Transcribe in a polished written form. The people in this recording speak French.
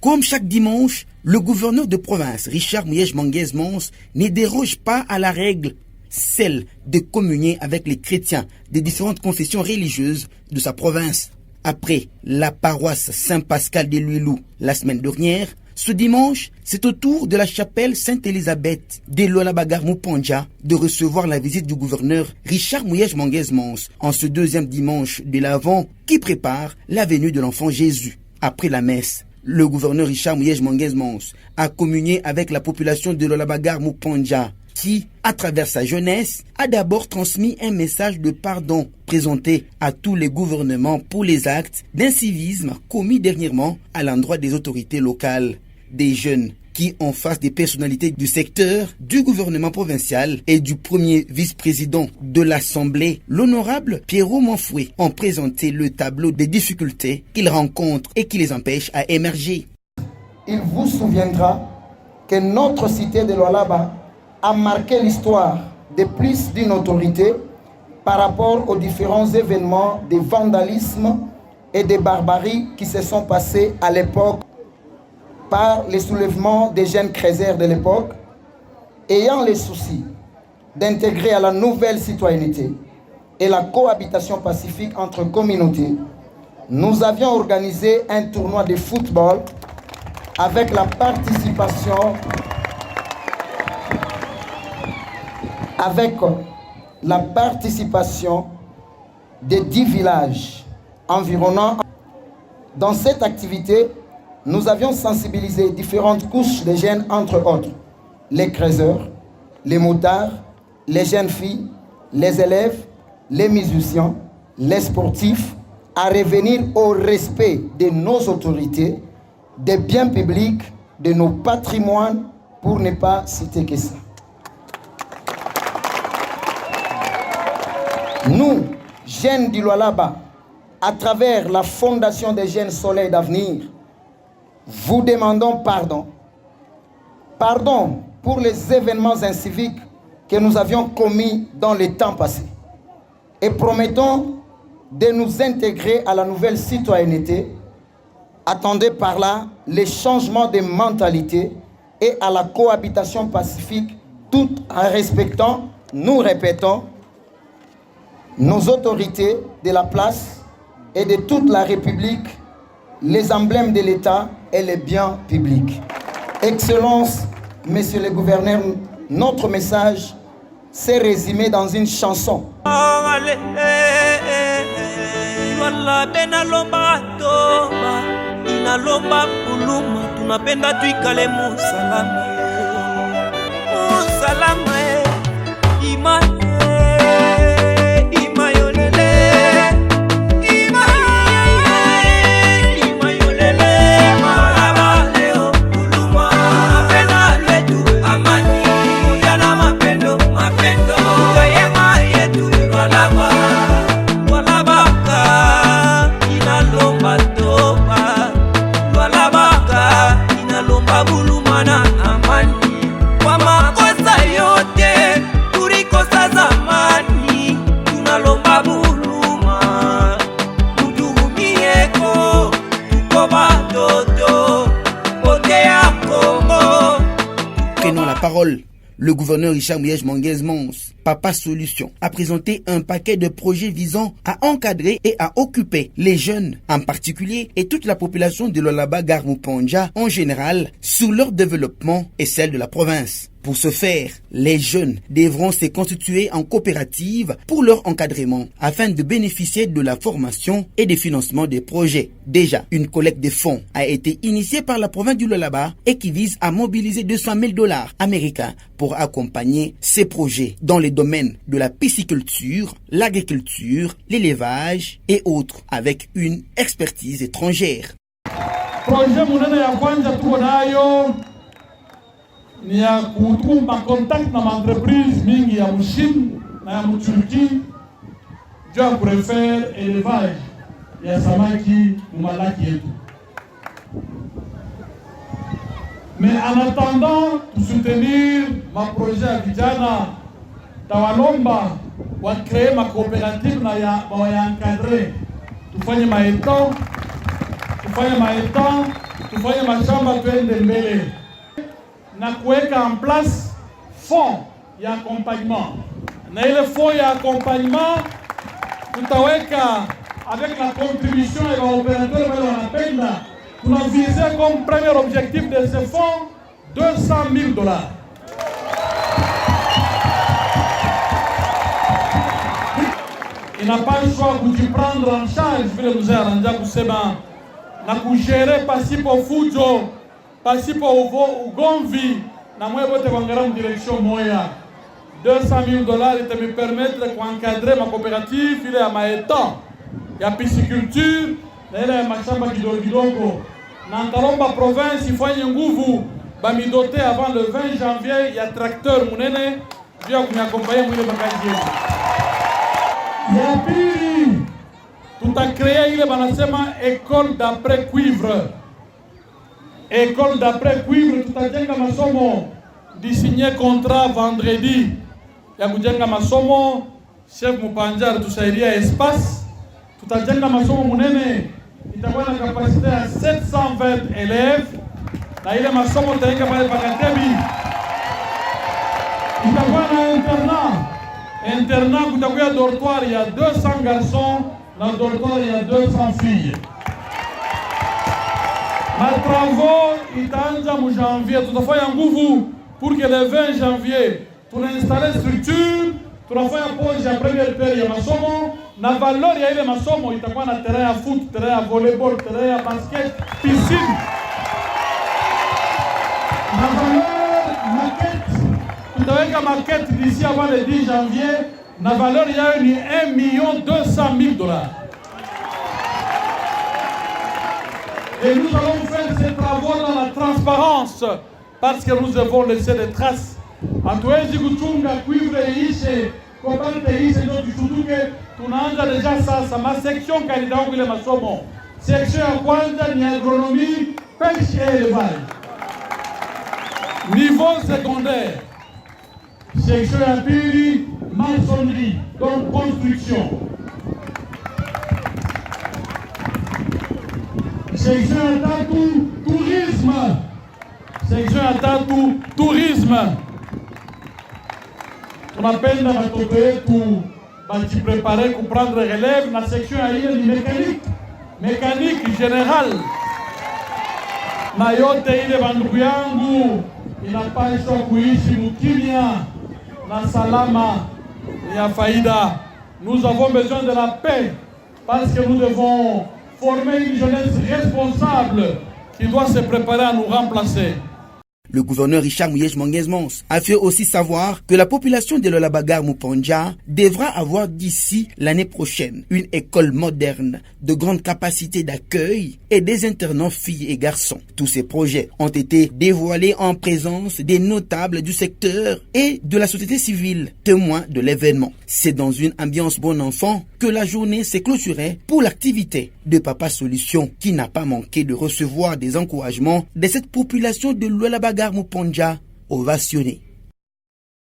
Comme chaque dimanche, le gouverneur de province, Richard Mouyej Manguez Mons, ne déroge pas à la règle, celle de communier avec les chrétiens des différentes confessions religieuses de sa province. Après la paroisse Saint-Pascal de Luilou la semaine dernière, ce dimanche, c'est au tour de la chapelle Sainte-Élisabeth de Lualaba-Garmou-Pondja de recevoir la visite du gouverneur Richard Mouyej Manguez Mons en ce deuxième dimanche de l'Avent qui prépare la venue de l'enfant Jésus. Après la messe, le gouverneur Richard Mouyej Manguez Mons a communié avec la population de Lualaba-Garmou-Pondja qui, à travers sa jeunesse, a d'abord transmis un message de pardon présenté à tous les gouvernements pour les actes d'incivisme commis dernièrement à l'endroit des autorités locales. Des jeunes qui, en face des personnalités du secteur, du gouvernement provincial et du premier vice-président de l'Assemblée, l'honorable Pierrot Manfoué, ont présenté le tableau des difficultés qu'ils rencontrent et qui les empêchent à émerger. Il vous souviendra que notre cité de Lualaba a marqué l'histoire de plus d'une autorité par rapport aux différents événements de vandalisme et de barbarie qui se sont passés à l'époque par les soulèvements des jeunes crézers de l'époque, ayant le souci d'intégrer à la nouvelle citoyenneté et la cohabitation pacifique entre communautés. Nous avions organisé un tournoi de football avec la participation des 10 villages environnants. Dans cette activité, nous avions sensibilisé différentes couches de jeunes, entre autres, les crézeurs, les motards, les jeunes filles, les élèves, les musiciens, les sportifs, à revenir au respect de nos autorités, des biens publics, de nos patrimoines, pour ne pas citer que ça. Nous, jeunes du Lualaba, à travers la Fondation des Jeunes Soleil d'Avenir, vous demandons pardon. Pardon pour les événements inciviques que nous avions commis dans les temps passés. Et promettons de nous intégrer à la nouvelle citoyenneté. Attendez par là les changements de mentalité et à la cohabitation pacifique, tout en respectant, nous répétons, nos autorités de la place et de toute la République, les emblèmes de l'État et les biens publics. Excellence, Monsieur le Gouverneur, notre message s'est résumé dans une chanson. Prenons la parole. Le gouverneur Richard Mouyej Manguez Mons, Papa Solution, a présenté un paquet de projets visant à encadrer et à occuper les jeunes, en particulier, et toute la population de Lualaba-Garmou-Pondja en général, sur leur développement et celle de la province. Pour ce faire, les jeunes devront se constituer en coopérative pour leur encadrement afin de bénéficier de la formation et des financements des projets. Déjà, une collecte de fonds a été initiée par la province du Lualaba et qui vise à mobiliser $200,000 américains pour accompagner ces projets dans les domaines de la pisciculture, l'agriculture, l'élevage et autres avec une expertise étrangère. Ni ya kutumba contact na entreprise mingi ya Mushim na ya Muturki juu ya kurefaire élevage ya samaki mumalaki yetu. Mais en attendant de soutenir ma projet ya vijana, tawalomba wa créer ma coopérative na ya encadrer. Tufanye maetan tufanye mashamba tuende mbele na kuweka en place fond ya accompagnement. Na ile fond ya accompagnement tutaweka avec la contribution ya opérateurs wale wanapenda. Tunavise comme premier objectif de ce fonds $200,000. Inapaswa kujiprendre en charge vile mzee ananja kusema na kugere pasipo fujo, pasipo ugomvi na mwe bote kuangalia mdirection moya. $200,000 itami permettre kuencadrer ma coopérative ile ya maetan ya pisciculture na ile ya mashamba kidogo. Na ntalomba province ifanye nguvu bamidote avant le 20 janvier ya tracteur munene juu ya kuniakompanye mwile makazi yetu. Ya pili tutakrea ile banasema école d'après cuivre. École d'après cuivre tutajenga masomo disigner contrat vendredi ya kujenga masomo. Chef Mupanjar tusaidia espace. Tutajenga masomo munene itakuwa na kapasite ya 720 élèves na ile masomo taika pale Pakatebi. Itakuwa na internat kutakuwa dortoir ya 200 garçons na dortoir ya 200 filles. Ma travaux itaanza mu janvier, tutafanya nguvu pour que le 20 janvier tunainstalle structure, tunafanya pose ya première paire ya masomo na valeur ya ile masomo itakuwa na terrain ya foot, terrain ya volleyball, terrain ya basket, piscine. Na valeur maquette, tutaweka maquette d'ici avant le 10 janvier na valeur ya ni $1,200,000. Et nous allons faire ces travaux dans la transparence parce que nous devons laisser des traces. Hatuwezi kuchunga cuivre iishe, cobalt iishe ndio tushtuke. Tunaanza deja sasa ma section kandidat kwa ile masomo. Section ya kwanza ni agronomie, pêche et élevage. Niveau secondaire. Section ya pili maçonnerie, donc construction. Section ya tatu tourisme. Section ya tatu tourisme. Tunapenda watoto wetu bajiprepare kuprendre relève na section ya ile ni mécanique générale. Na yote ile bandugu yangu inapaswa kuishi mkimya na salama ya faida. Nous avons besoin de la paix parce que nous devons former une jeunesse responsable qui doit se préparer à nous remplacer. Le gouverneur Richard Muyej Manguez-Mons a fait aussi savoir que la population de Lualaba Mupanja devra avoir d'ici l'année prochaine une école moderne de grande capacité d'accueil et des internats filles et garçons. Tous ces projets ont été dévoilés en présence des notables du secteur et de la société civile, témoins de l'événement. C'est dans une ambiance bon enfant que la journée s'est clôturée pour l'activité de Papa Solution, qui n'a pas manqué de recevoir des encouragements de cette population de Lualaba Mupanja ovationnée.